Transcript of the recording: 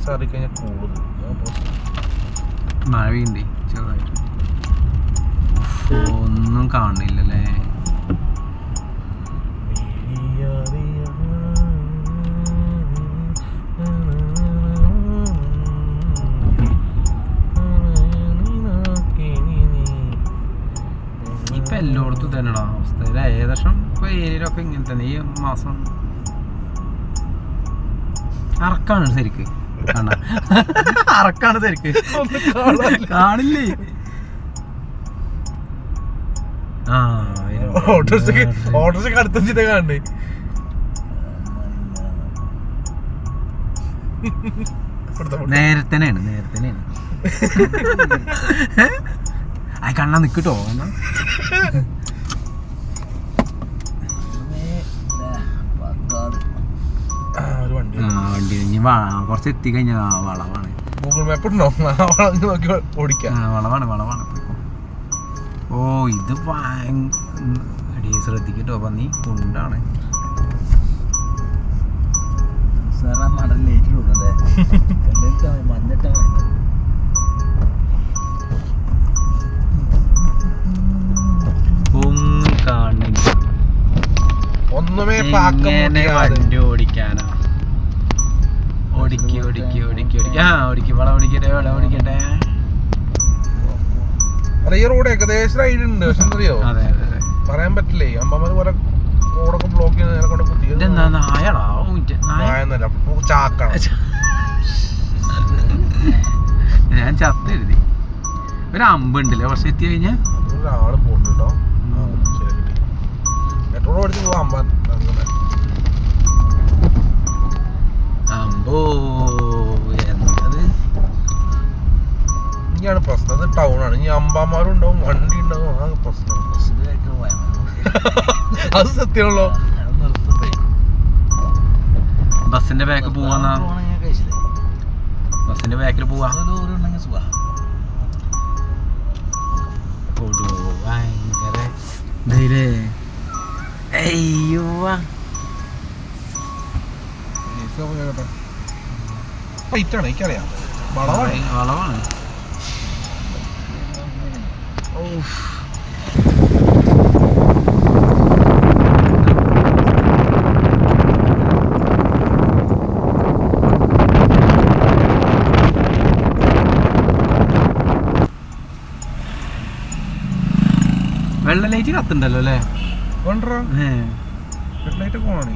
ചാറി കഴിഞ്ഞാൽ കൂടുതൽ മഴ പെയ്യണ്ടേ ചെറുതായിട്ട്. ഒന്നും കാണില്ലല്ലേ. ഇപ്പൊ എല്ലായിടത്തും തന്നെടാ അവസ്ഥ. ഏകദേശം ഇപ്പൊ ഏരിയയിലൊക്കെ ഇങ്ങനെ തന്നെ. ഈ മാസം അറക്കാണ് ശരിക്ക്. അറക്കാണ് ശരിക്ക്. കാണില്ലേ? ഓട്ടോറിക്ഷ അടുത്ത കാണണ്ടേ. നേരത്തന്നെയാണ് അത് കണ്ണാ നിക്കട്ടോ. വണ്ടി ഇനി കുറച്ച് എത്തിക്കഴിഞ്ഞ വളവാണ്. ഗൂഗിൾ മാപ്പ് ഉണ്ടോ? നോക്കി ഓടിക്കാം. വളവാണ്. ഓ ഇത് ശ്രദ്ധിക്കട്ടോ. പന്നി കൊണ്ടാണ് ഒന്നും കാണില്ല. ഒന്നുമേ വണ്ടി ഓടിക്കാനാ. ഓടിക്ക് വളം ഓടിക്കട്ടെ. ഈ റോഡ് ഏകദേശം റൈഡ് ഉണ്ട്. പക്ഷെ എന്തറിയോ, പറയാൻ പറ്റില്ലേ. അമ്മമാര് പോലെ റോഡൊക്കെ ബ്ലോക്ക് ചെയ്യുന്ന നേരെ കൊണ്ട് ചാക്കാണ്. ഞാൻ ചത്തെഴുതി. ഒരു അമ്പുണ്ടല്ലേ പക്ഷെ എത്തി കഴിഞ്ഞാൽ ഒരാള് പോകുന്നുണ്ട് കേട്ടോ. ശരി കിട്ടി. മെട്രോ ഓടിച്ച് പോവാം. അമ്പോ എന്നത് ഇനിയാണ് പ്രശ്നം. ഇത് ടൗൺ ആണ്. ഇനി അമ്പാമാരും ഉണ്ടാവും, വണ്ടി ഉണ്ടാവും. ആ പ്രശ്നം. അത് സത്യമാണല്ലോ. ബസിന്റെ ബാക്ക് പോവാന്നാ. ബസിന്റെ ബാക്കിൽ പോവാ. ഭയങ്കര എനിക്കറിയാം. വളവാണ്. വെള്ള ലൈറ്റ് കത്തുണ്ടല്ലോ അല്ലേ? ലൈറ്റ് പോണേ.